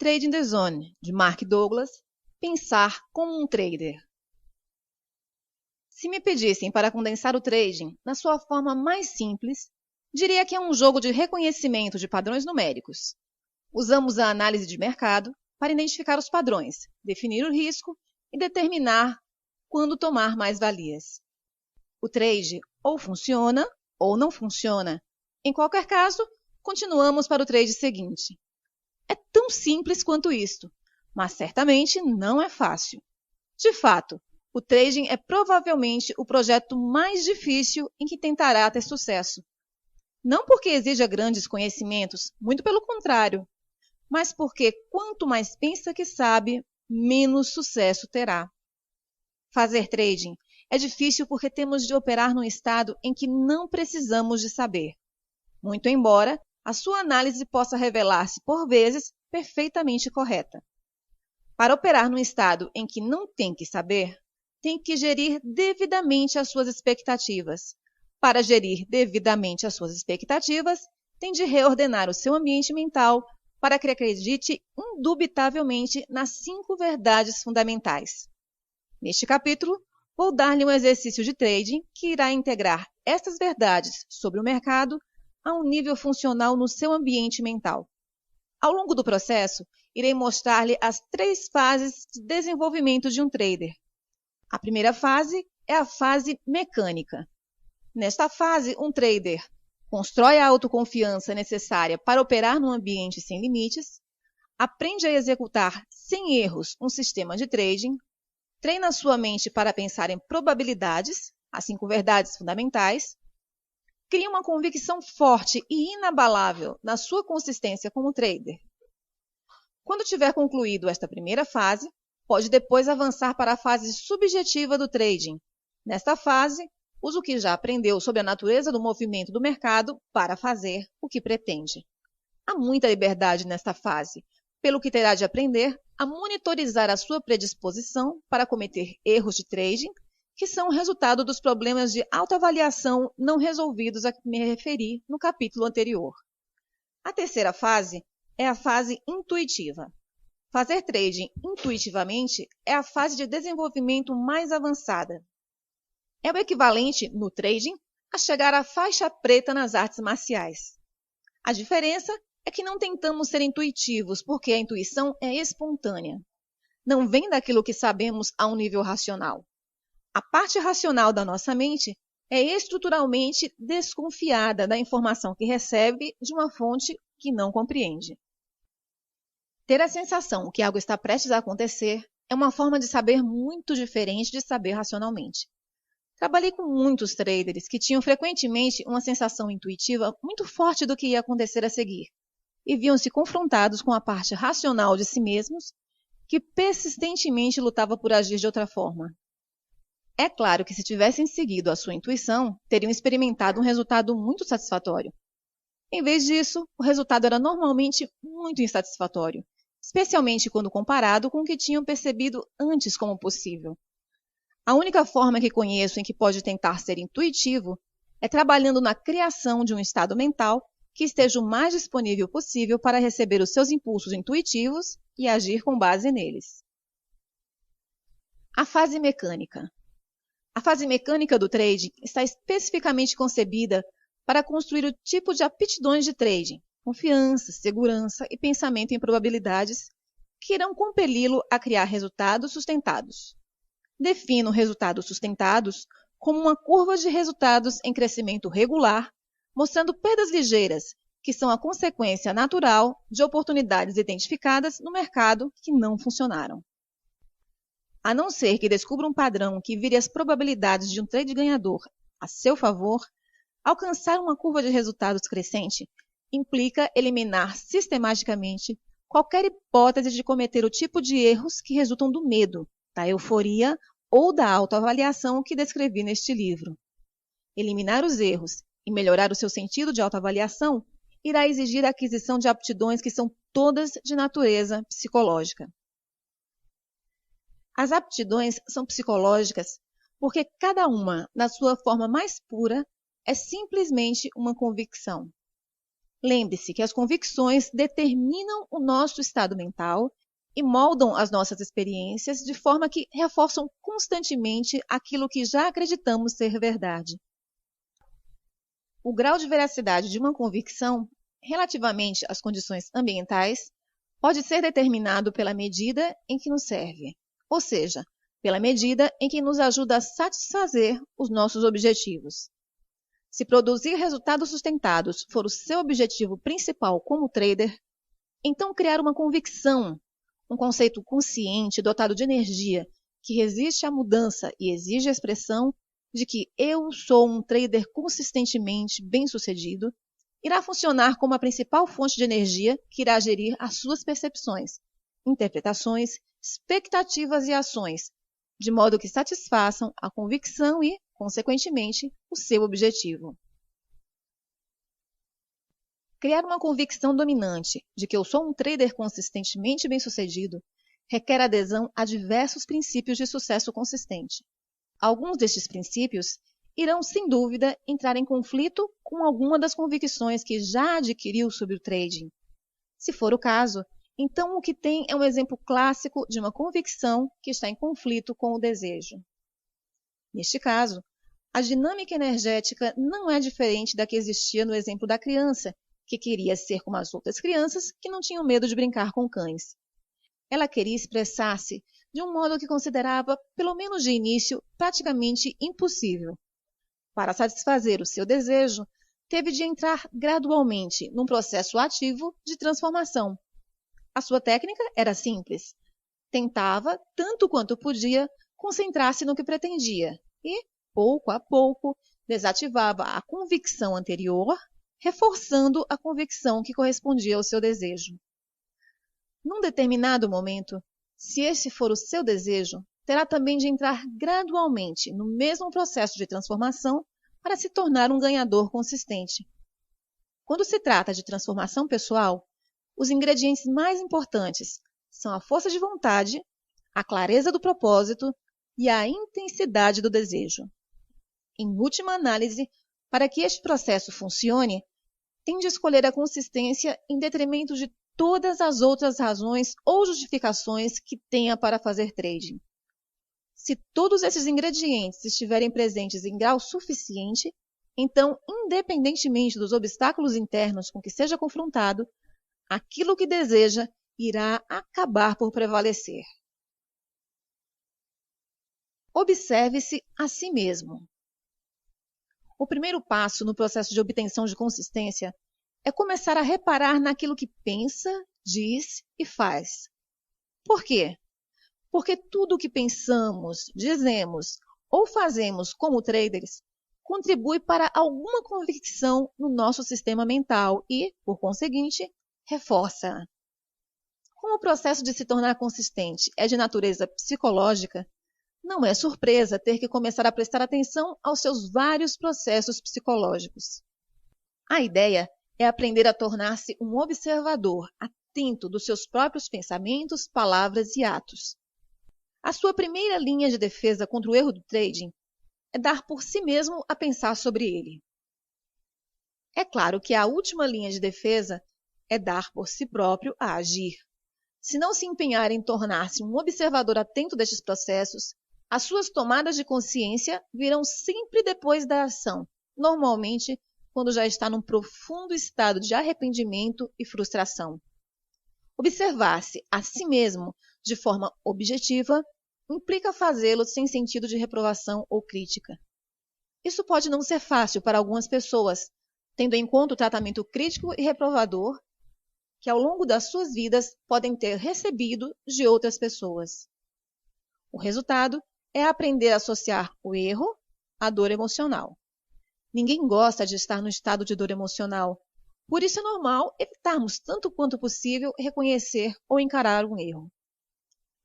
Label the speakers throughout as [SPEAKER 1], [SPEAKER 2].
[SPEAKER 1] Trading the Zone, de Mark Douglas, Pensar como um Trader. Se me pedissem para condensar o trading na sua forma mais simples, diria que é um jogo de reconhecimento de padrões numéricos. Usamos a análise de mercado para identificar os padrões, definir o risco e determinar quando tomar mais-valias. O trade ou funciona ou não funciona. Em qualquer caso, continuamos para o trade seguinte. É tão simples quanto isto, mas certamente não é fácil. De fato, o trading é provavelmente o projeto mais difícil em que tentará ter sucesso. Não porque exija grandes conhecimentos, muito pelo contrário, mas porque quanto mais pensa que sabe, menos sucesso terá. Fazer trading é difícil porque temos de operar num estado em que não precisamos de saber. Muito embora a sua análise possa revelar-se, por vezes, perfeitamente correta. Para operar num estado em que não tem que saber, tem que gerir devidamente as suas expectativas. Para gerir devidamente as suas expectativas, tem de reordenar o seu ambiente mental para que acredite indubitavelmente nas 5 verdades fundamentais. Neste capítulo, vou dar-lhe um exercício de trading que irá integrar estas verdades sobre o mercado a um nível funcional no seu ambiente mental. Ao longo do processo, irei mostrar-lhe as 3 fases de desenvolvimento de um trader. A primeira fase é a fase mecânica. Nesta fase, um trader constrói a autoconfiança necessária para operar num ambiente sem limites, aprende a executar sem erros um sistema de trading, treina sua mente para pensar em probabilidades, as 5 verdades fundamentais, cria uma convicção forte e inabalável na sua consistência como trader. Quando tiver concluído esta primeira fase, pode depois avançar para a fase subjetiva do trading. Nesta fase, usa o que já aprendeu sobre a natureza do movimento do mercado para fazer o que pretende. Há muita liberdade nesta fase, pelo que terá de aprender a monitorizar a sua predisposição para cometer erros de trading, que são o resultado dos problemas de autoavaliação não resolvidos a que me referi no capítulo anterior. A terceira fase é a fase intuitiva. Fazer trading intuitivamente é a fase de desenvolvimento mais avançada. É o equivalente, no trading, a chegar à faixa preta nas artes marciais. A diferença é que não tentamos ser intuitivos, porque a intuição é espontânea. Não vem daquilo que sabemos a um nível racional. A parte racional da nossa mente é estruturalmente desconfiada da informação que recebe de uma fonte que não compreende. Ter a sensação que algo está prestes a acontecer é uma forma de saber muito diferente de saber racionalmente. Trabalhei com muitos traders que tinham frequentemente uma sensação intuitiva muito forte do que ia acontecer a seguir e viam-se confrontados com a parte racional de si mesmos que persistentemente lutava por agir de outra forma. É claro que se tivessem seguido a sua intuição, teriam experimentado um resultado muito satisfatório. Em vez disso, o resultado era normalmente muito insatisfatório, especialmente quando comparado com o que tinham percebido antes como possível. A única forma que conheço em que pode tentar ser intuitivo é trabalhando na criação de um estado mental que esteja o mais disponível possível para receber os seus impulsos intuitivos e agir com base neles. A fase mecânica. A fase mecânica do trading está especificamente concebida para construir o tipo de aptidões de trading, confiança, segurança e pensamento em probabilidades que irão compeli-lo a criar resultados sustentados. Defino resultados sustentados como uma curva de resultados em crescimento regular, mostrando perdas ligeiras, que são a consequência natural de oportunidades identificadas no mercado que não funcionaram. A não ser que descubra um padrão que vire as probabilidades de um trade ganhador a seu favor, alcançar uma curva de resultados crescente implica eliminar sistematicamente qualquer hipótese de cometer o tipo de erros que resultam do medo, da euforia ou da autoavaliação que descrevi neste livro. Eliminar os erros e melhorar o seu sentido de autoavaliação irá exigir a aquisição de aptidões que são todas de natureza psicológica. As aptidões são psicológicas porque cada uma, na sua forma mais pura, é simplesmente uma convicção. Lembre-se que as convicções determinam o nosso estado mental e moldam as nossas experiências de forma que reforçam constantemente aquilo que já acreditamos ser verdade. O grau de veracidade de uma convicção, relativamente às condições ambientais, pode ser determinado pela medida em que nos serve, ou seja, pela medida em que nos ajuda a satisfazer os nossos objetivos. Se produzir resultados sustentados for o seu objetivo principal como trader, então criar uma convicção, um conceito consciente dotado de energia que resiste à mudança e exige a expressão de que eu sou um trader consistentemente bem-sucedido, irá funcionar como a principal fonte de energia que irá gerir as suas percepções, interpretações, expectativas e ações, de modo que satisfaçam a convicção e, consequentemente, o seu objetivo. Criar uma convicção dominante de que eu sou um trader consistentemente bem-sucedido requer adesão a diversos princípios de sucesso consistente. Alguns destes princípios irão, sem dúvida, entrar em conflito com alguma das convicções que já adquiriu sobre o trading. Se for o caso, então o que tem é um exemplo clássico de uma convicção que está em conflito com o desejo. Neste caso, a dinâmica energética não é diferente da que existia no exemplo da criança, que queria ser como as outras crianças que não tinham medo de brincar com cães. Ela queria expressar-se de um modo que considerava, pelo menos de início, praticamente impossível. Para satisfazer o seu desejo, teve de entrar gradualmente num processo ativo de transformação. A sua técnica era simples. Tentava, tanto quanto podia, concentrar-se no que pretendia e, pouco a pouco, desativava a convicção anterior, reforçando a convicção que correspondia ao seu desejo. Num determinado momento, se esse for o seu desejo, terá também de entrar gradualmente no mesmo processo de transformação para se tornar um ganhador consistente. Quando se trata de transformação pessoal, os ingredientes mais importantes são a força de vontade, a clareza do propósito e a intensidade do desejo. Em última análise, para que este processo funcione, tem de escolher a consistência em detrimento de todas as outras razões ou justificações que tenha para fazer trading. Se todos esses ingredientes estiverem presentes em grau suficiente, então, independentemente dos obstáculos internos com que seja confrontado, aquilo que deseja irá acabar por prevalecer. Observe-se a si mesmo. O primeiro passo no processo de obtenção de consistência é começar a reparar naquilo que pensa, diz e faz. Por quê? Porque tudo o que pensamos, dizemos ou fazemos como traders contribui para alguma convicção no nosso sistema mental e, por conseguinte, reforça-a. Como o processo de se tornar consistente é de natureza psicológica, não é surpresa ter que começar a prestar atenção aos seus vários processos psicológicos. A ideia é aprender a tornar-se um observador atento dos seus próprios pensamentos, palavras e atos. A sua primeira linha de defesa contra o erro do trading é dar por si mesmo a pensar sobre ele. É claro que a última linha de defesa é dar por si próprio a agir. Se não se empenhar em tornar-se um observador atento destes processos, as suas tomadas de consciência virão sempre depois da ação, normalmente quando já está num profundo estado de arrependimento e frustração. Observar-se a si mesmo de forma objetiva implica fazê-lo sem sentido de reprovação ou crítica. Isso pode não ser fácil para algumas pessoas, tendo em conta o tratamento crítico e reprovador que ao longo das suas vidas podem ter recebido de outras pessoas. O resultado é aprender a associar o erro à dor emocional. Ninguém gosta de estar no estado de dor emocional, por isso é normal evitarmos tanto quanto possível reconhecer ou encarar um erro.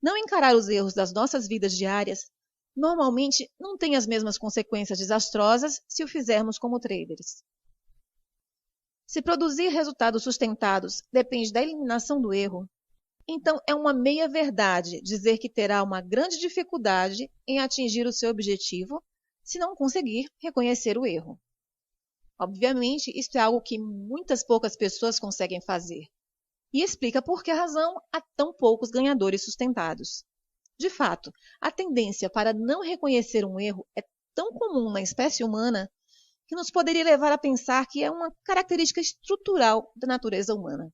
[SPEAKER 1] Não encarar os erros das nossas vidas diárias normalmente não tem as mesmas consequências desastrosas se o fizermos como traders. Se produzir resultados sustentados depende da eliminação do erro, então é uma meia-verdade dizer que terá uma grande dificuldade em atingir o seu objetivo se não conseguir reconhecer o erro. Obviamente, isso é algo que muitas poucas pessoas conseguem fazer. E explica por que razão há tão poucos ganhadores sustentados. De fato, a tendência para não reconhecer um erro é tão comum na espécie humana que nos poderia levar a pensar que é uma característica estrutural da natureza humana.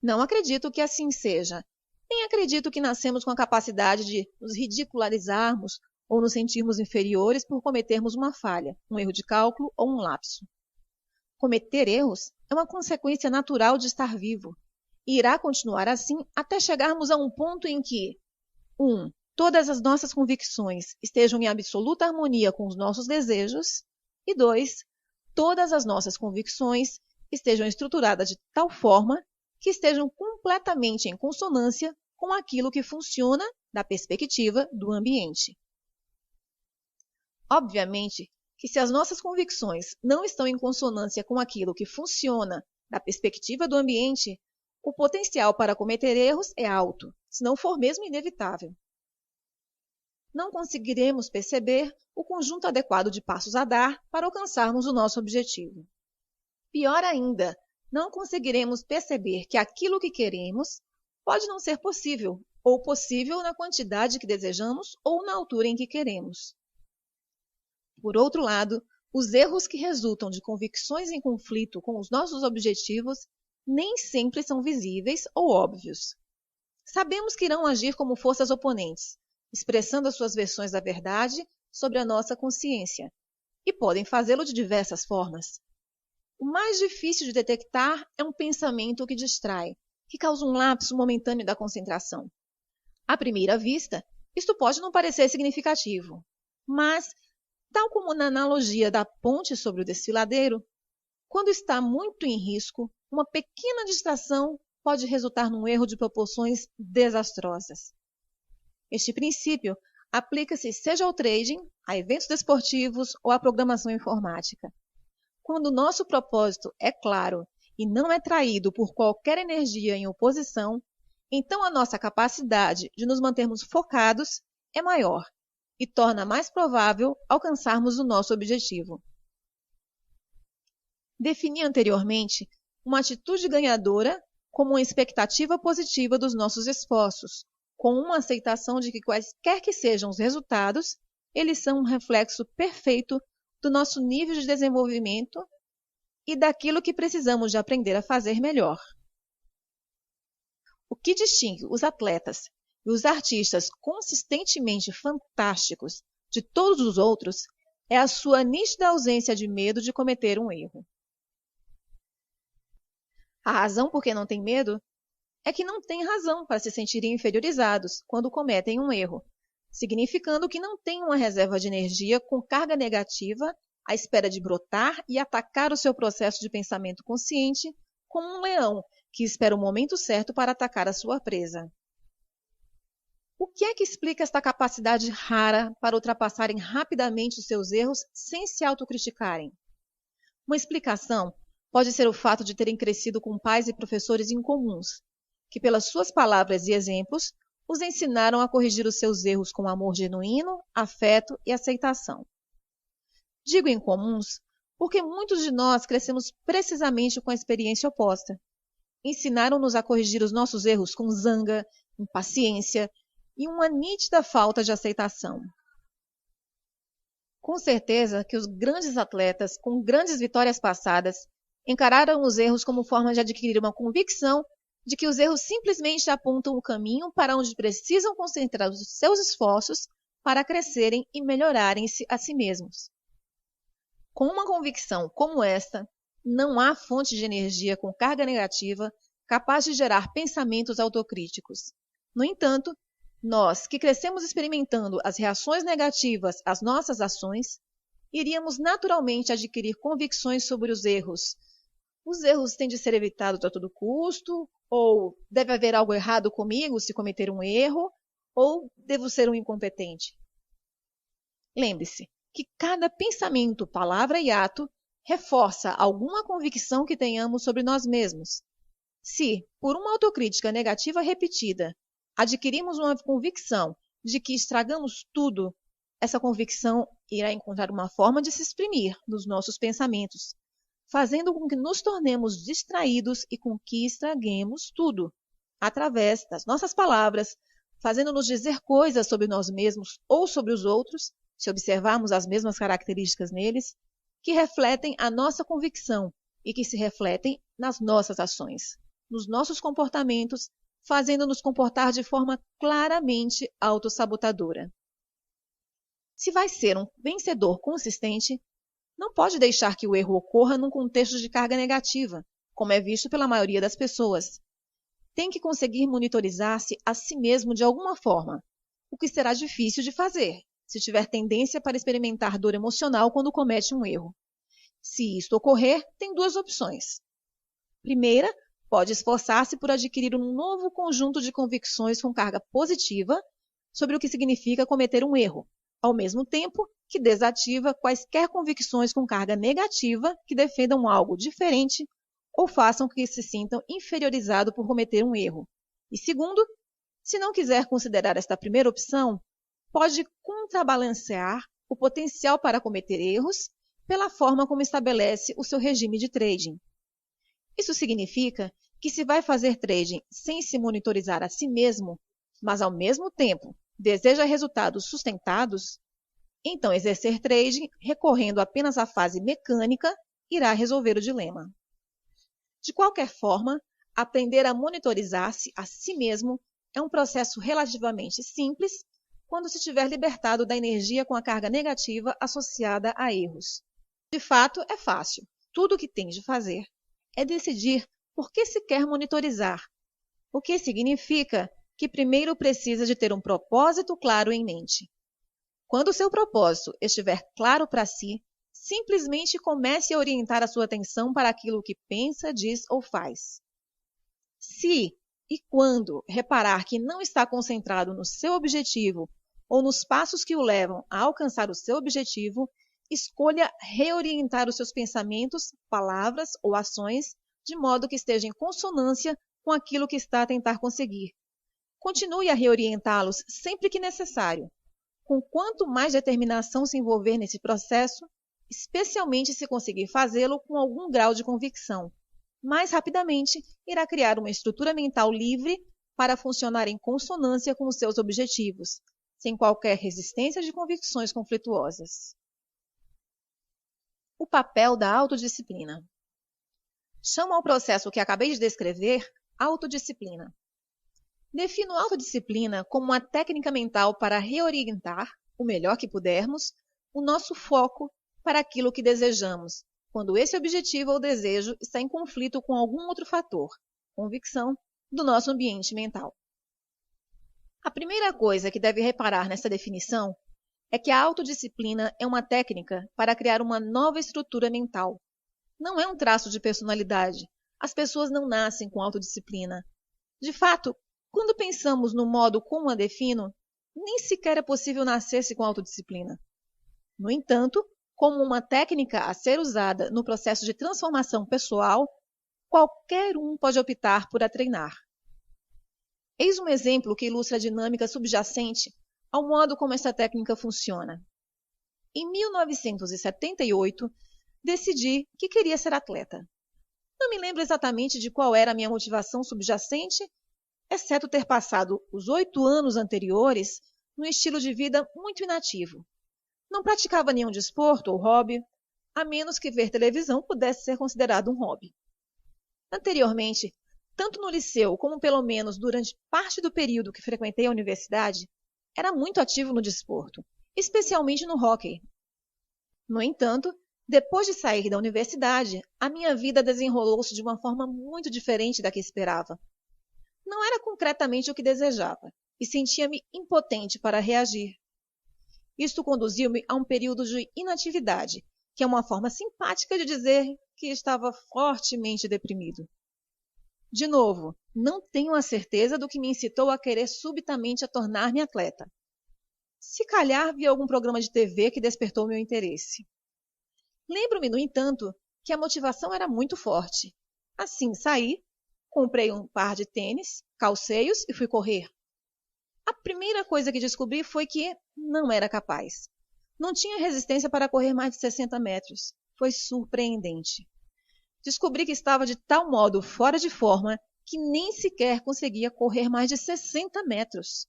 [SPEAKER 1] Não acredito que assim seja, nem acredito que nascemos com a capacidade de nos ridicularizarmos ou nos sentirmos inferiores por cometermos uma falha, um erro de cálculo ou um lapso. Cometer erros é uma consequência natural de estar vivo e irá continuar assim até chegarmos a um ponto em que 1. Todas as nossas convicções estejam em absoluta harmonia com os nossos desejos e 2. Todas as nossas convicções estejam estruturadas de tal forma que estejam completamente em consonância com aquilo que funciona da perspectiva do ambiente. Obviamente que se as nossas convicções não estão em consonância com aquilo que funciona da perspectiva do ambiente, o potencial para cometer erros é alto, se não for mesmo inevitável. Não conseguiremos perceber o conjunto adequado de passos a dar para alcançarmos o nosso objetivo. Pior ainda, não conseguiremos perceber que aquilo que queremos pode não ser possível, ou possível na quantidade que desejamos ou na altura em que queremos. Por outro lado, os erros que resultam de convicções em conflito com os nossos objetivos nem sempre são visíveis ou óbvios. Sabemos que irão agir como forças oponentes, expressando as suas versões da verdade sobre a nossa consciência, e podem fazê-lo de diversas formas. O mais difícil de detectar é um pensamento que distrai, que causa um lapso momentâneo da concentração. À primeira vista, isto pode não parecer significativo, mas, tal como na analogia da ponte sobre o desfiladeiro, quando está muito em risco, uma pequena distração pode resultar num erro de proporções desastrosas. Este princípio aplica-se seja ao trading, a eventos desportivos ou à programação informática. Quando o nosso propósito é claro e não é traído por qualquer energia em oposição, então a nossa capacidade de nos mantermos focados é maior e torna mais provável alcançarmos o nosso objetivo. Defini anteriormente uma atitude ganhadora como uma expectativa positiva dos nossos esforços, com uma aceitação de que quaisquer que sejam os resultados, eles são um reflexo perfeito do nosso nível de desenvolvimento e daquilo que precisamos de aprender a fazer melhor. O que distingue os atletas e os artistas consistentemente fantásticos de todos os outros é a sua nítida ausência de medo de cometer um erro. A razão por que não tem medo é que não têm razão para se sentirem inferiorizados quando cometem um erro, significando que não têm uma reserva de energia com carga negativa à espera de brotar e atacar o seu processo de pensamento consciente como um leão que espera o momento certo para atacar a sua presa. O que é que explica esta capacidade rara para ultrapassarem rapidamente os seus erros sem se autocriticarem? Uma explicação pode ser o fato de terem crescido com pais e professores incomuns, que pelas suas palavras e exemplos os ensinaram a corrigir os seus erros com amor genuíno, afeto e aceitação. Digo incomuns porque muitos de nós crescemos precisamente com a experiência oposta. Ensinaram-nos a corrigir os nossos erros com zanga, impaciência e uma nítida falta de aceitação. Com certeza que os grandes atletas com grandes vitórias passadas encararam os erros como forma de adquirir uma convicção de que os erros simplesmente apontam o caminho para onde precisam concentrar os seus esforços para crescerem e melhorarem-se a si mesmos. Com uma convicção como esta, não há fonte de energia com carga negativa capaz de gerar pensamentos autocríticos. No entanto, nós, que crescemos experimentando as reações negativas às nossas ações, iríamos naturalmente adquirir convicções sobre os erros. Os erros têm de ser evitados a todo custo, ou deve haver algo errado comigo se cometer um erro, ou devo ser um incompetente. Lembre-se que cada pensamento, palavra e ato reforça alguma convicção que tenhamos sobre nós mesmos. Se, por uma autocrítica negativa repetida, adquirimos uma convicção de que estragamos tudo essa convicção irá encontrar uma forma de se exprimir nos nossos pensamentos, fazendo com que nos tornemos distraídos e com que estraguemos tudo, através das nossas palavras, fazendo-nos dizer coisas sobre nós mesmos ou sobre os outros, se observarmos as mesmas características neles, que refletem a nossa convicção e que se refletem nas nossas ações, nos nossos comportamentos, fazendo-nos comportar de forma claramente autossabotadora. Se vai ser um vencedor consistente, não pode deixar que o erro ocorra num contexto de carga negativa, como é visto pela maioria das pessoas. Tem que conseguir monitorizar-se a si mesmo de alguma forma, o que será difícil de fazer, se tiver tendência para experimentar dor emocional quando comete um erro. Se isto ocorrer, tem duas opções. Primeira, pode esforçar-se por adquirir um novo conjunto de convicções com carga positiva sobre o que significa cometer um erro, ao mesmo tempo que desativa quaisquer convicções com carga negativa que defendam algo diferente ou façam que se sintam inferiorizados por cometer um erro. E segundo, se não quiser considerar esta primeira opção, pode contrabalancear o potencial para cometer erros pela forma como estabelece o seu regime de trading. Isso significa que se vai fazer trading sem se monitorizar a si mesmo, mas ao mesmo tempo deseja resultados sustentados, então exercer trading recorrendo apenas à fase mecânica irá resolver o dilema. De qualquer forma, aprender a monitorizar-se a si mesmo é um processo relativamente simples quando se tiver libertado da energia com a carga negativa associada a erros. De fato, é fácil. Tudo o que tem de fazer é decidir por que se quer monitorizar, o que significa que primeiro precisa de ter um propósito claro em mente. Quando o seu propósito estiver claro para si, simplesmente comece a orientar a sua atenção para aquilo que pensa, diz ou faz. Se e quando reparar que não está concentrado no seu objetivo ou nos passos que o levam a alcançar o seu objetivo, escolha reorientar os seus pensamentos, palavras ou ações de modo que esteja em consonância com aquilo que está a tentar conseguir. Continue a reorientá-los sempre que necessário. Com quanto mais determinação se envolver nesse processo, especialmente se conseguir fazê-lo com algum grau de convicção, mais rapidamente irá criar uma estrutura mental livre para funcionar em consonância com os seus objetivos, sem qualquer resistência de convicções conflituosas. O papel da autodisciplina. Chamo ao processo que acabei de descrever autodisciplina. Defino autodisciplina como uma técnica mental para reorientar, o melhor que pudermos, o nosso foco para aquilo que desejamos, quando esse objetivo ou desejo está em conflito com algum outro fator, convicção, do nosso ambiente mental. A primeira coisa que deve reparar nessa definição é que a autodisciplina é uma técnica para criar uma nova estrutura mental. Não é um traço de personalidade. As pessoas não nascem com autodisciplina. De fato, quando pensamos no modo como a defino, nem sequer é possível nascer-se com autodisciplina. No entanto, como uma técnica a ser usada no processo de transformação pessoal, qualquer um pode optar por a treinar. Eis um exemplo que ilustra a dinâmica subjacente ao modo como essa técnica funciona. Em 1978, decidi que queria ser atleta. Não me lembro exatamente de qual era a minha motivação subjacente, exceto ter passado os 8 anos anteriores num estilo de vida muito inativo. Não praticava nenhum desporto ou hobby, a menos que ver televisão pudesse ser considerado um hobby. Anteriormente, tanto no liceu como pelo menos durante parte do período que frequentei a universidade, era muito ativo no desporto, especialmente no hóquei. No entanto, depois de sair da universidade, a minha vida desenrolou-se de uma forma muito diferente da que esperava. Não era concretamente o que desejava, e sentia-me impotente para reagir. Isto conduziu-me a um período de inatividade, que é uma forma simpática de dizer que estava fortemente deprimido. De novo, não tenho a certeza do que me incitou a querer subitamente a tornar-me atleta. Se calhar vi algum programa de TV que despertou meu interesse. Lembro-me, no entanto, que a motivação era muito forte. Assim saí, comprei um par de tênis, calcei-os e fui correr. A primeira coisa que descobri foi que não era capaz. Não tinha resistência para correr mais de 60 metros. Foi surpreendente. Descobri que estava de tal modo fora de forma que nem sequer conseguia correr mais de 60 metros.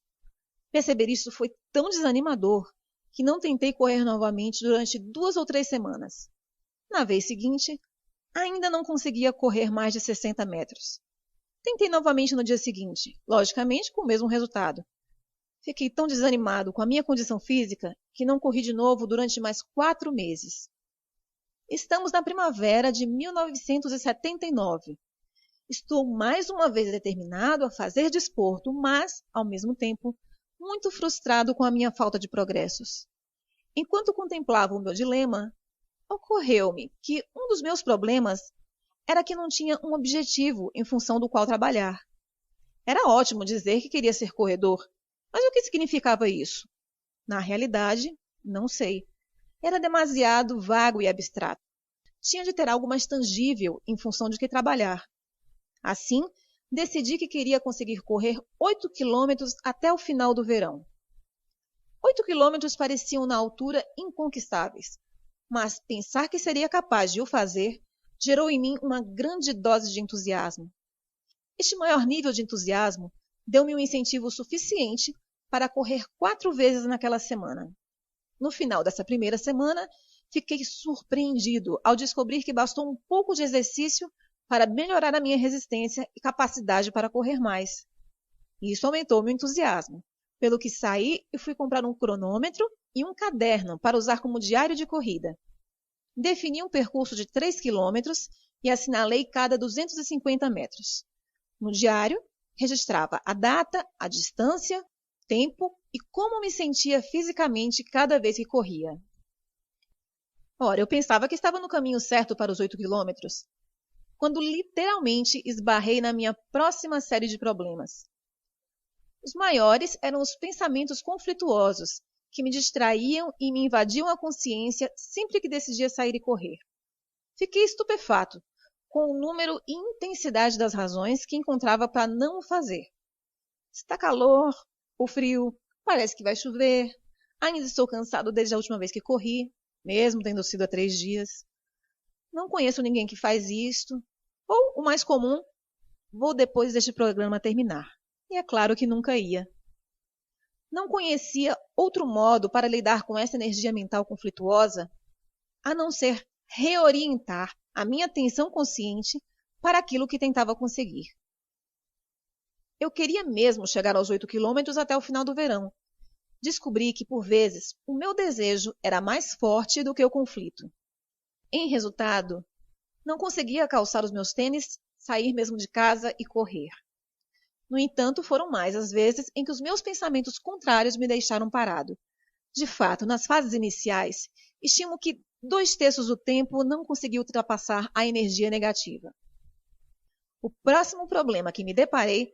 [SPEAKER 1] Perceber isso foi tão desanimador que não tentei correr novamente durante 2 ou 3 semanas. Na vez seguinte, ainda não conseguia correr mais de 60 metros. Tentei novamente no dia seguinte, logicamente com o mesmo resultado. Fiquei tão desanimado com a minha condição física que não corri de novo durante mais 4 meses. Estamos na primavera de 1979. Estou mais uma vez determinado a fazer desporto, mas, ao mesmo tempo, muito frustrado com a minha falta de progressos. Enquanto contemplava o meu dilema, ocorreu-me que um dos meus problemas era que não tinha um objetivo em função do qual trabalhar. Era ótimo dizer que queria ser corredor, mas o que significava isso? Na realidade, não sei. Era demasiado vago e abstrato. Tinha de ter algo mais tangível em função de que trabalhar. Assim, decidi que queria conseguir correr 8 quilômetros até o final do verão. 8 quilômetros pareciam na altura inconquistáveis, mas pensar que seria capaz de o fazer gerou em mim uma grande dose de entusiasmo. Este maior nível de entusiasmo deu-me um incentivo suficiente para correr 4 vezes naquela semana. No final dessa primeira semana, fiquei surpreendido ao descobrir que bastou um pouco de exercício para melhorar a minha resistência e capacidade para correr mais. Isso aumentou meu entusiasmo, pelo que saí e fui comprar um cronômetro e um caderno para usar como diário de corrida. Defini um percurso de 3 quilômetros e assinalei cada 250 metros. No diário, registrava a data, a distância, tempo e como me sentia fisicamente cada vez que corria. Ora, eu pensava que estava no caminho certo para os 8 quilômetros, quando literalmente esbarrei na minha próxima série de problemas. Os maiores eram os pensamentos conflituosos, que me distraíam e me invadiam a consciência sempre que decidia sair e correr. Fiquei estupefato com o número e intensidade das razões que encontrava para não o fazer. Está calor, o frio, parece que vai chover, ainda estou cansado desde a última vez que corri, mesmo tendo sido há 3 dias. Não conheço ninguém que faz isto. Ou, o mais comum, vou depois deste programa terminar. E é claro que nunca ia. Não conhecia outro modo para lidar com essa energia mental conflituosa a não ser reorientar a minha atenção consciente para aquilo que tentava conseguir. Eu queria mesmo chegar aos 8 quilômetros até o final do verão. Descobri que, por vezes, o meu desejo era mais forte do que o conflito. Em resultado, não conseguia calçar os meus tênis, sair mesmo de casa e correr. No entanto, foram mais as vezes em que os meus pensamentos contrários me deixaram parado. De fato, nas fases iniciais, estimo que 2/3 do tempo não consegui ultrapassar a energia negativa. O próximo problema que me deparei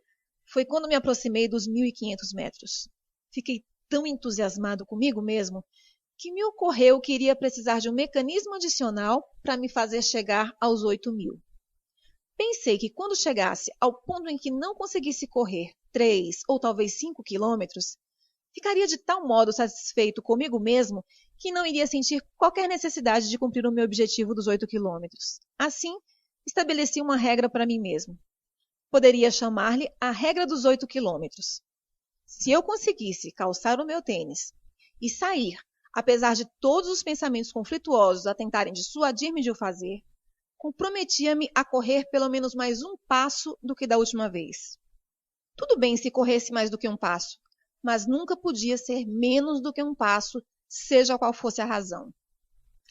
[SPEAKER 1] foi quando me aproximei dos 1.500 metros. Fiquei tão entusiasmado comigo mesmo que me ocorreu que iria precisar de um mecanismo adicional para me fazer chegar aos 8.000. Pensei que quando chegasse ao ponto em que não conseguisse correr 3 ou talvez 5 quilômetros, ficaria de tal modo satisfeito comigo mesmo que não iria sentir qualquer necessidade de cumprir o meu objetivo dos 8 quilômetros. Assim, estabeleci uma regra para mim mesmo. Poderia chamar-lhe a regra dos 8 quilômetros. Se eu conseguisse calçar o meu tênis e sair, apesar de todos os pensamentos conflituosos a tentarem dissuadir-me de o fazer, comprometia-me a correr pelo menos mais um passo do que da última vez. Tudo bem se corresse mais do que um passo, mas nunca podia ser menos do que um passo, seja qual fosse a razão.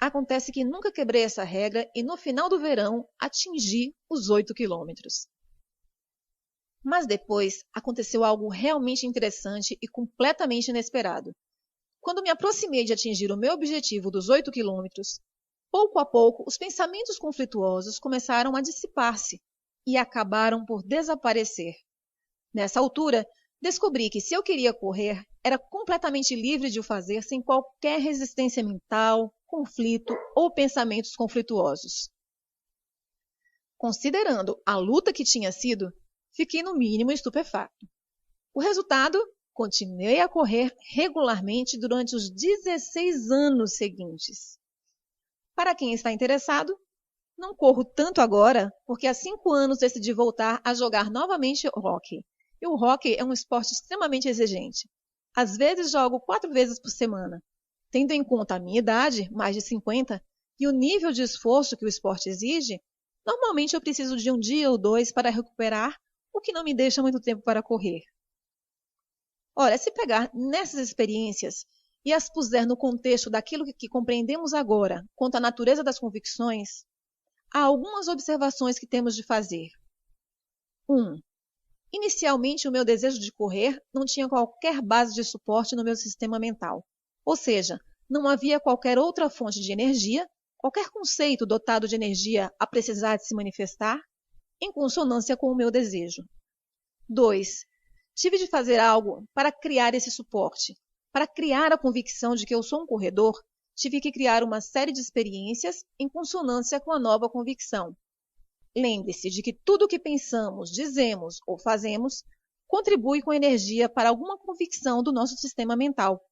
[SPEAKER 1] Acontece que nunca quebrei essa regra e no final do verão atingi os 8 quilômetros. Mas depois aconteceu algo realmente interessante e completamente inesperado. Quando me aproximei de atingir o meu objetivo dos 8 quilômetros, pouco a pouco os pensamentos conflituosos começaram a dissipar-se e acabaram por desaparecer. Nessa altura, descobri que se eu queria correr, era completamente livre de o fazer sem qualquer resistência mental, conflito ou pensamentos conflituosos. Considerando a luta que tinha sido, fiquei no mínimo estupefato. O resultado Continuei a correr regularmente durante os 16 anos seguintes. Para quem está interessado, não corro tanto agora, porque há 5 anos decidi voltar a jogar novamente hóquei. E o hóquei é um esporte extremamente exigente. Às vezes jogo 4 vezes por semana. Tendo em conta a minha idade, mais de 50, e o nível de esforço que o esporte exige, normalmente eu preciso de um dia ou 2 para recuperar, o que não me deixa muito tempo para correr. Ora, se pegar nessas experiências e as puser no contexto daquilo que compreendemos agora quanto à natureza das convicções, há algumas observações que temos de fazer. 1. Inicialmente, o meu desejo de correr não tinha qualquer base de suporte no meu sistema mental. Ou seja, não havia qualquer outra fonte de energia, qualquer conceito dotado de energia a precisar de se manifestar, em consonância com o meu desejo. 2. Tive de fazer algo para criar esse suporte. Para criar a convicção de que eu sou um corredor, tive que criar uma série de experiências em consonância com a nova convicção. Lembre-se de que tudo o que pensamos, dizemos ou fazemos contribui com energia para alguma convicção do nosso sistema mental.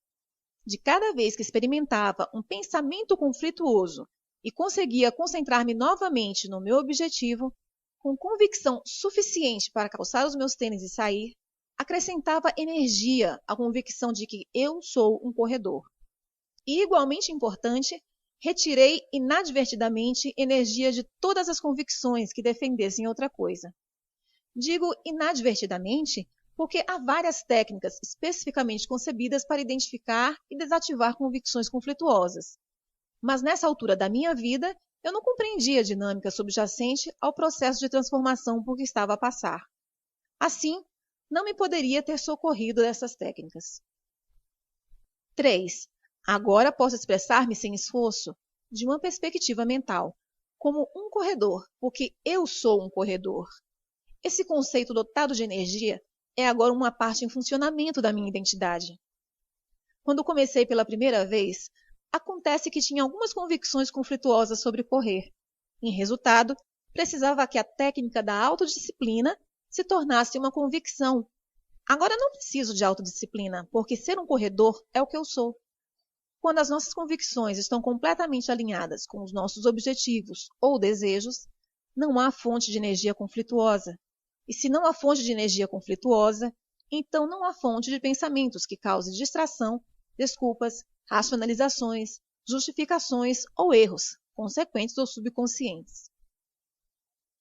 [SPEAKER 1] De cada vez que experimentava um pensamento conflituoso e conseguia concentrar-me novamente no meu objetivo, com convicção suficiente para calçar os meus tênis e sair, acrescentava energia à convicção de que eu sou um corredor. E, igualmente importante, retirei inadvertidamente energia de todas as convicções que defendessem outra coisa. Digo inadvertidamente porque há várias técnicas especificamente concebidas para identificar e desativar convicções conflituosas. Mas nessa altura da minha vida, eu não compreendia a dinâmica subjacente ao processo de transformação por que estava a passar. Assim, não me poderia ter socorrido dessas técnicas. 3. Agora posso expressar-me sem esforço, de uma perspectiva mental, como um corredor, porque eu sou um corredor. Esse conceito dotado de energia é agora uma parte em funcionamento da minha identidade. Quando comecei pela primeira vez, acontece que tinha algumas convicções conflituosas sobre correr. Em resultado, precisava que a técnica da autodisciplina se tornasse uma convicção. Agora não preciso de autodisciplina, porque ser um corredor é o que eu sou. Quando as nossas convicções estão completamente alinhadas com os nossos objetivos ou desejos, não há fonte de energia conflituosa. E se não há fonte de energia conflituosa, então não há fonte de pensamentos que cause distração, desculpas, racionalizações, justificações ou erros, consequentes ou subconscientes.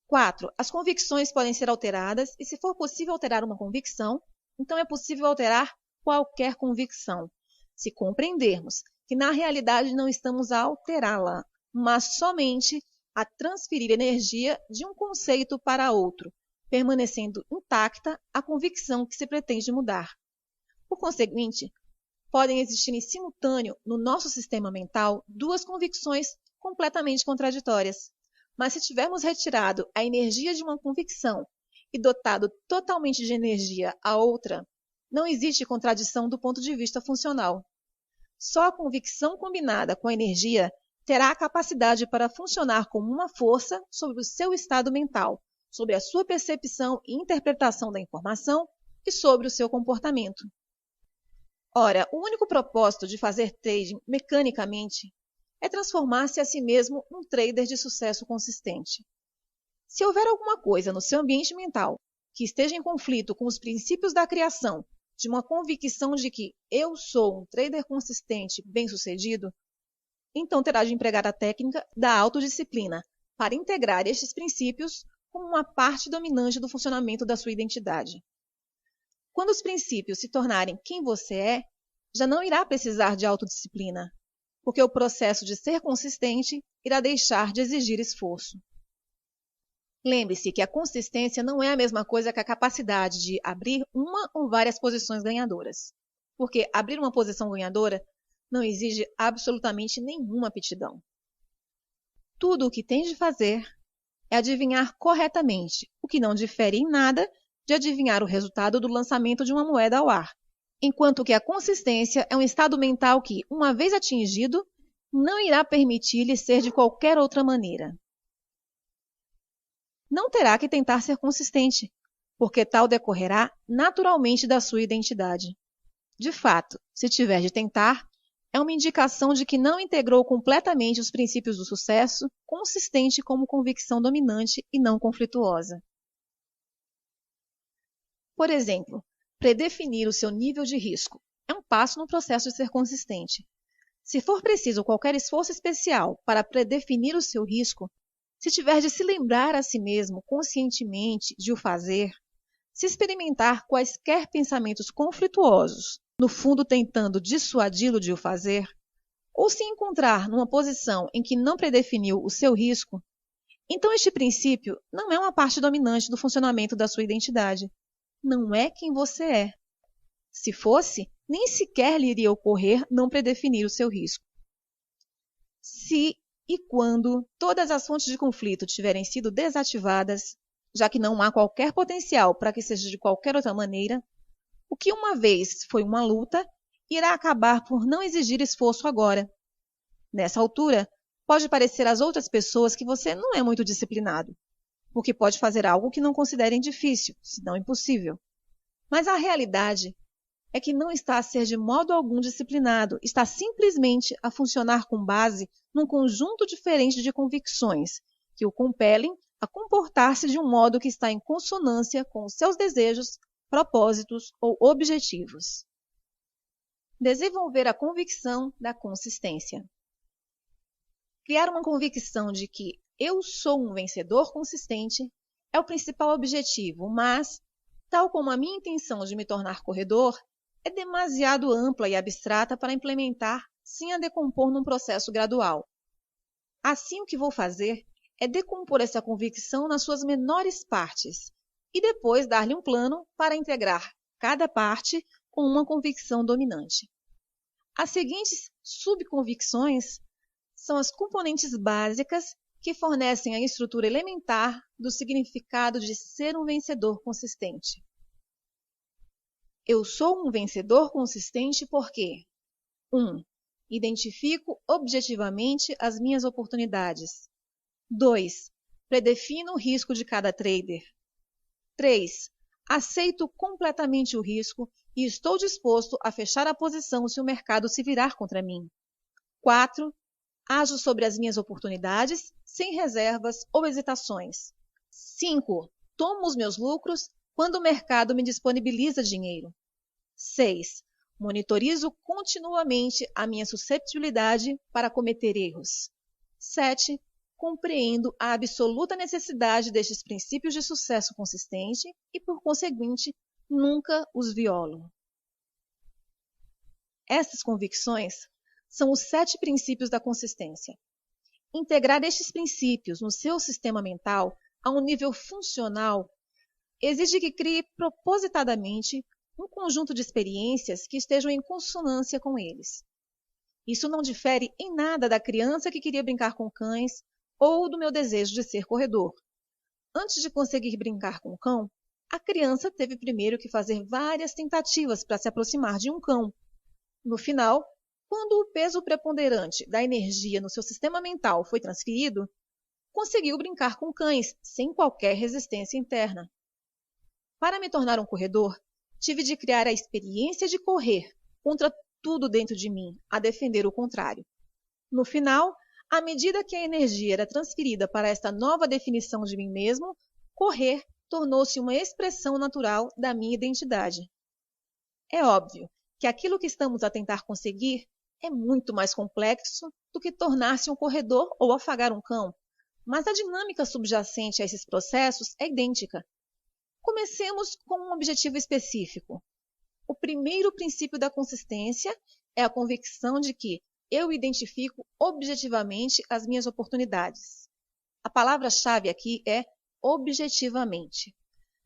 [SPEAKER 1] 4. As convicções podem ser alteradas e, se for possível alterar uma convicção, então é possível alterar qualquer convicção, se compreendermos que na realidade não estamos a alterá-la, mas somente a transferir energia de um conceito para outro, permanecendo intacta a convicção que se pretende mudar. Por conseguinte, podem existir em simultâneo no nosso sistema mental duas convicções completamente contraditórias. Mas se tivermos retirado a energia de uma convicção e dotado totalmente de energia a outra, não existe contradição do ponto de vista funcional. Só a convicção combinada com a energia terá a capacidade para funcionar como uma força sobre o seu estado mental, sobre a sua percepção e interpretação da informação e sobre o seu comportamento. Ora, o único propósito de fazer trading mecanicamente é transformar-se a si mesmo num trader de sucesso consistente. Se houver alguma coisa no seu ambiente mental que esteja em conflito com os princípios da criação de uma convicção de que eu sou um trader consistente bem-sucedido, então terá de empregar a técnica da autodisciplina para integrar estes princípios como uma parte dominante do funcionamento da sua identidade. Quando os princípios se tornarem quem você é, já não irá precisar de autodisciplina, porque o processo de ser consistente irá deixar de exigir esforço. Lembre-se que a consistência não é a mesma coisa que a capacidade de abrir uma ou várias posições ganhadoras, porque abrir uma posição ganhadora não exige absolutamente nenhuma aptidão. Tudo o que tem de fazer é adivinhar corretamente, o que não difere em nada de adivinhar o resultado do lançamento de uma moeda ao ar, enquanto que a consistência é um estado mental que, uma vez atingido, não irá permitir-lhe ser de qualquer outra maneira. Não terá que tentar ser consistente, porque tal decorrerá naturalmente da sua identidade. De fato, se tiver de tentar, é uma indicação de que não integrou completamente os princípios do sucesso, consistente como convicção dominante e não conflituosa. Por exemplo, predefinir o seu nível de risco é um passo no processo de ser consistente. Se for preciso qualquer esforço especial para predefinir o seu risco, se tiver de se lembrar a si mesmo conscientemente de o fazer, se experimentar quaisquer pensamentos conflituosos, no fundo tentando dissuadi-lo de o fazer, ou se encontrar numa posição em que não predefiniu o seu risco, então este princípio não é uma parte dominante do funcionamento da sua identidade. Não é quem você é. Se fosse, nem sequer lhe iria ocorrer não predefinir o seu risco. Se e quando todas as fontes de conflito tiverem sido desativadas, já que não há qualquer potencial para que seja de qualquer outra maneira, o que uma vez foi uma luta irá acabar por não exigir esforço agora. Nessa altura, pode parecer às outras pessoas que você não é muito disciplinado, porque pode fazer algo que não considerem difícil, se não impossível. Mas a realidade é que não está a ser de modo algum disciplinado, está simplesmente a funcionar com base num conjunto diferente de convicções que o compelem a comportar-se de um modo que está em consonância com os seus desejos, propósitos ou objetivos. Desenvolver a convicção da consistência. Criar uma convicção de que eu sou um vencedor consistente é o principal objetivo, mas, tal como a minha intenção de me tornar corredor, é demasiado ampla e abstrata para implementar sem a decompor num processo gradual. Assim, o que vou fazer é decompor essa convicção nas suas menores partes e depois dar-lhe um plano para integrar cada parte com uma convicção dominante. As seguintes subconvicções são as componentes básicas que fornecem a estrutura elementar do significado de ser um vencedor consistente. Eu sou um vencedor consistente porque 1. Identifico objetivamente as minhas oportunidades. 2. Predefino o risco de cada trader. 3. Aceito completamente o risco e estou disposto a fechar a posição se o mercado se virar contra mim. 4. Ajo sobre as minhas oportunidades sem reservas ou hesitações. 5. Tomo os meus lucros quando o mercado me disponibiliza dinheiro. 6. Monitorizo continuamente a minha susceptibilidade para cometer erros. 7. Compreendo a absoluta necessidade destes princípios de sucesso consistente e, por conseguinte, nunca os violo. Estas convicções são os 7 princípios da consistência. Integrar estes princípios no seu sistema mental a um nível funcional exige que crie propositadamente um conjunto de experiências que estejam em consonância com eles. Isso não difere em nada da criança que queria brincar com cães ou do meu desejo de ser corredor. Antes de conseguir brincar com o cão, a criança teve primeiro que fazer várias tentativas para se aproximar de um cão. No final, quando o peso preponderante da energia no seu sistema mental foi transferido, conseguiu brincar com cães sem qualquer resistência interna. Para me tornar um corredor, tive de criar a experiência de correr contra tudo dentro de mim, a defender o contrário. No final, à medida que a energia era transferida para esta nova definição de mim mesmo, correr tornou-se uma expressão natural da minha identidade. É óbvio que aquilo que estamos a tentar conseguir é muito mais complexo do que tornar-se um corredor ou afagar um cão, mas a dinâmica subjacente a esses processos é idêntica. Comecemos com um objetivo específico. O primeiro princípio da consistência é a convicção de que eu identifico objetivamente as minhas oportunidades. A palavra-chave aqui é objetivamente.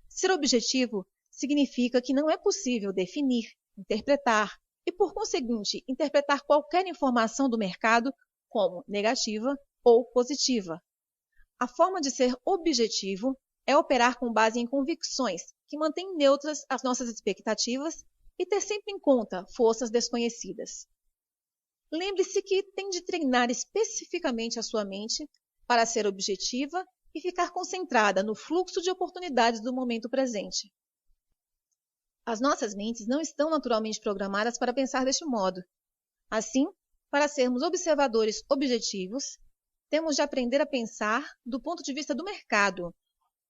[SPEAKER 1] Ser objetivo significa que não é possível definir, interpretar e, por conseguinte, interpretar qualquer informação do mercado como negativa ou positiva. A forma de ser objetivo é operar com base em convicções que mantêm neutras as nossas expectativas e ter sempre em conta forças desconhecidas. Lembre-se que tem de treinar especificamente a sua mente para ser objetiva e ficar concentrada no fluxo de oportunidades do momento presente. As nossas mentes não estão naturalmente programadas para pensar deste modo. Assim, para sermos observadores objetivos, temos de aprender a pensar do ponto de vista do mercado,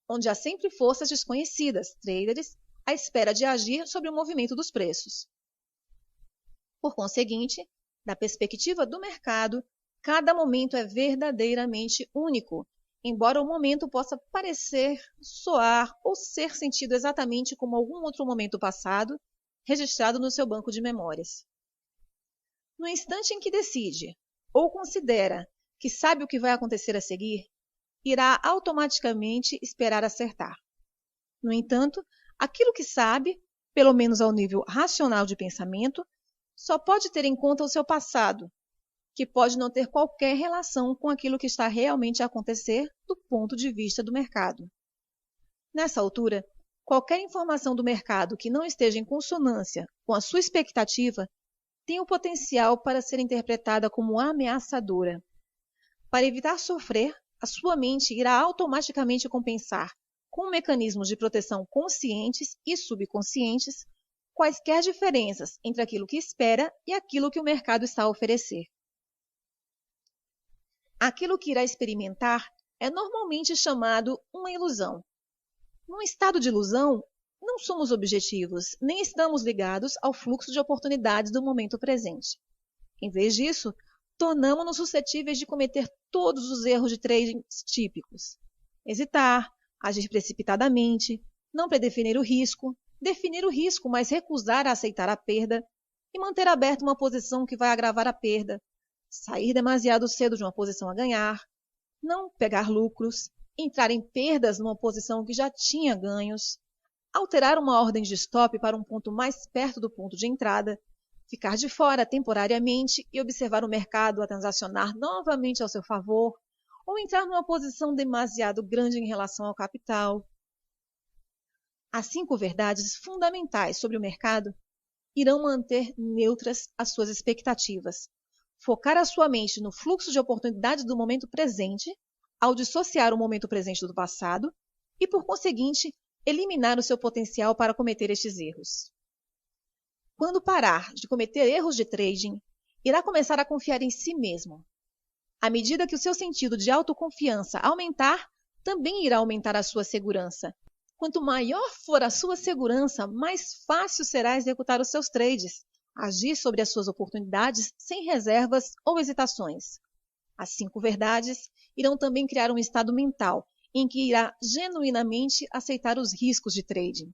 [SPEAKER 1] onde há sempre forças desconhecidas, traders, à espera de agir sobre o movimento dos preços. Por conseguinte, da perspectiva do mercado, cada momento é verdadeiramente único, embora o momento possa parecer, soar ou ser sentido exatamente como algum outro momento passado, registrado no seu banco de memórias. No instante em que decide, ou considera que sabe o que vai acontecer a seguir, irá automaticamente esperar acertar. No entanto, aquilo que sabe, pelo menos ao nível racional de pensamento, só pode ter em conta o seu passado, que pode não ter qualquer relação com aquilo que está realmente a acontecer do ponto de vista do mercado. Nessa altura, qualquer informação do mercado que não esteja em consonância com a sua expectativa tem o potencial para ser interpretada como ameaçadora. Para evitar sofrer, a sua mente irá automaticamente compensar, com mecanismos de proteção conscientes e subconscientes, quaisquer diferenças entre aquilo que espera e aquilo que o mercado está a oferecer. Aquilo que irá experimentar é normalmente chamado uma ilusão. Num estado de ilusão, não somos objetivos, nem estamos ligados ao fluxo de oportunidades do momento presente. Em vez disso, tornamos-nos suscetíveis de cometer todos os erros de trading típicos. Hesitar, agir precipitadamente, não predefinir o risco, definir o risco, mas recusar a aceitar a perda e manter aberta uma posição que vai agravar a perda, sair demasiado cedo de uma posição a ganhar, não pegar lucros, entrar em perdas numa posição que já tinha ganhos, alterar uma ordem de stop para um ponto mais perto do ponto de entrada, ficar de fora temporariamente e observar o mercado a transacionar novamente ao seu favor, ou entrar numa posição demasiado grande em relação ao capital. As 5 verdades fundamentais sobre o mercado irão manter neutras as suas expectativas, focar a sua mente no fluxo de oportunidades do momento presente, ao dissociar o momento presente do passado, e, por conseguinte, eliminar o seu potencial para cometer estes erros. Quando parar de cometer erros de trading, irá começar a confiar em si mesmo. À medida que o seu sentido de autoconfiança aumentar, também irá aumentar a sua segurança. Quanto maior for a sua segurança, mais fácil será executar os seus trades, agir sobre as suas oportunidades sem reservas ou hesitações. As 5 verdades irão também criar um estado mental em que irá genuinamente aceitar os riscos de trading.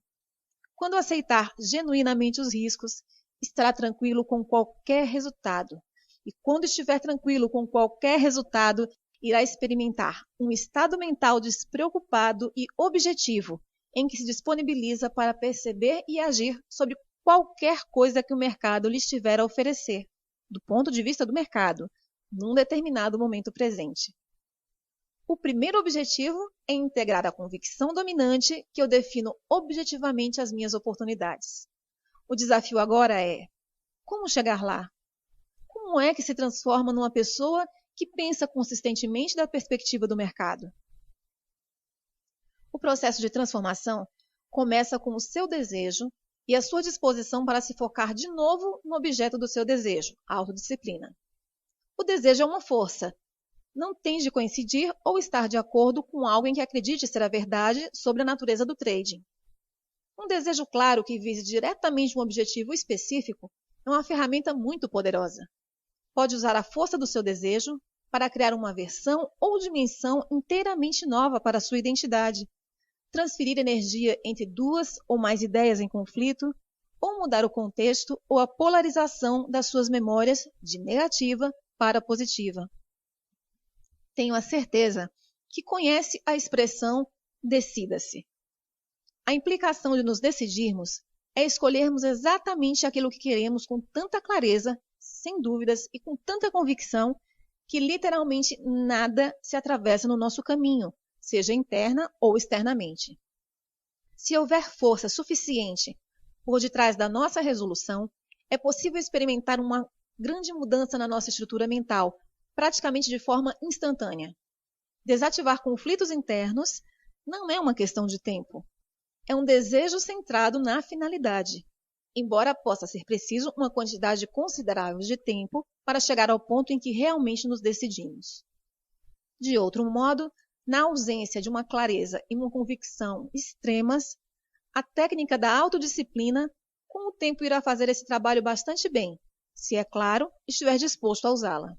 [SPEAKER 1] Quando aceitar genuinamente os riscos, estará tranquilo com qualquer resultado. E quando estiver tranquilo com qualquer resultado, irá experimentar um estado mental despreocupado e objetivo, em que se disponibiliza para perceber e agir sobre qualquer coisa que o mercado lhe estiver a oferecer, do ponto de vista do mercado, num determinado momento presente. O primeiro objetivo é integrar a convicção dominante que eu defino objetivamente as minhas oportunidades. O desafio agora é: como chegar lá? Como é que se transforma numa pessoa que pensa consistentemente da perspectiva do mercado? O processo de transformação começa com o seu desejo e a sua disposição para se focar de novo no objeto do seu desejo, a autodisciplina. O desejo é uma força. Não tem de coincidir ou estar de acordo com algo em que acredite ser a verdade sobre a natureza do trading. Um desejo claro que vise diretamente um objetivo específico é uma ferramenta muito poderosa. Pode usar a força do seu desejo para criar uma versão ou dimensão inteiramente nova para a sua identidade, transferir energia entre 2 ou mais ideias em conflito, ou mudar o contexto ou a polarização das suas memórias de negativa para positiva. Tenho a certeza que conhece a expressão decida-se. A implicação de nos decidirmos é escolhermos exatamente aquilo que queremos com tanta clareza, sem dúvidas e com tanta convicção que literalmente nada se atravessa no nosso caminho, seja interna ou externamente. Se houver força suficiente por detrás da nossa resolução, é possível experimentar uma grande mudança na nossa estrutura mental, praticamente de forma instantânea. Desativar conflitos internos não é uma questão de tempo. é um desejo centrado na finalidade, embora possa ser preciso uma quantidade considerável de tempo para chegar ao ponto em que realmente nos decidimos. De outro modo, na ausência de uma clareza e uma convicção extremas, a técnica da autodisciplina, com o tempo, irá fazer esse trabalho bastante bem, se, é claro, estiver disposto a usá-la.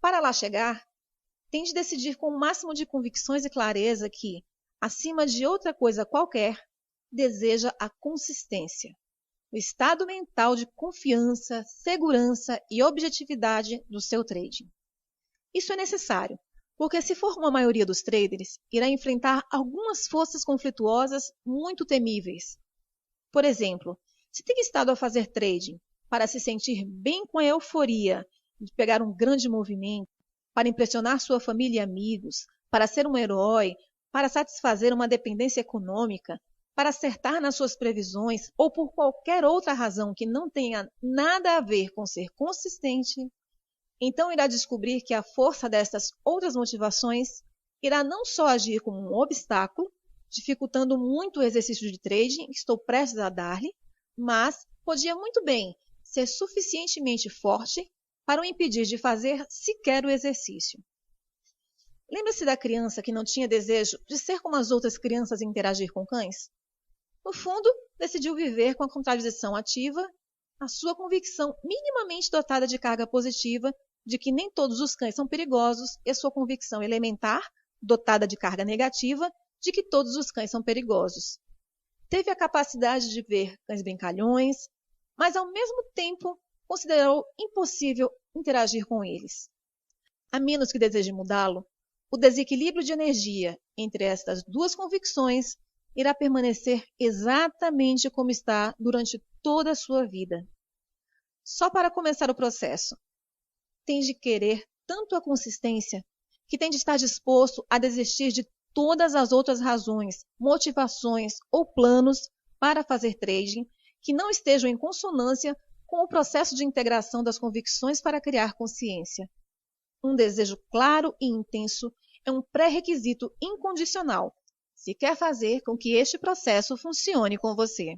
[SPEAKER 1] Para lá chegar, tem de decidir com o máximo de convicções e clareza que, acima de outra coisa qualquer, deseja a consistência, o estado mental de confiança, segurança e objetividade do seu trading. Isso é necessário, porque se for como a maioria dos traders, irá enfrentar algumas forças conflituosas muito temíveis. Por exemplo, se tem estado a fazer trading para se sentir bem com a euforia de pegar um grande movimento, para impressionar sua família e amigos, para ser um herói, para satisfazer uma dependência econômica, para acertar nas suas previsões ou por qualquer outra razão que não tenha nada a ver com ser consistente, então irá descobrir que a força destas outras motivações irá não só agir como um obstáculo, dificultando muito o exercício de trading que estou prestes a dar-lhe, mas podia muito bem ser suficientemente forte para o impedir de fazer sequer o exercício. Lembra-se da criança que não tinha desejo de ser como as outras crianças e interagir com cães? No fundo, decidiu viver com a contradição ativa, a sua convicção minimamente dotada de carga positiva de que nem todos os cães são perigosos e a sua convicção elementar, dotada de carga negativa, de que todos os cães são perigosos. Teve a capacidade de ver cães brincalhões, mas ao mesmo tempo considerou impossível interagir com eles. A menos que deseje mudá-lo, o desequilíbrio de energia entre estas duas convicções irá permanecer exatamente como está durante toda a sua vida. Só para começar o processo, tem de querer tanto a consistência que tem de estar disposto a desistir de todas as outras razões, motivações ou planos para fazer trading que não estejam em consonância com o processo de integração das convicções para criar consciência. Um desejo claro e intenso é um pré-requisito incondicional se quer fazer com que este processo funcione com você.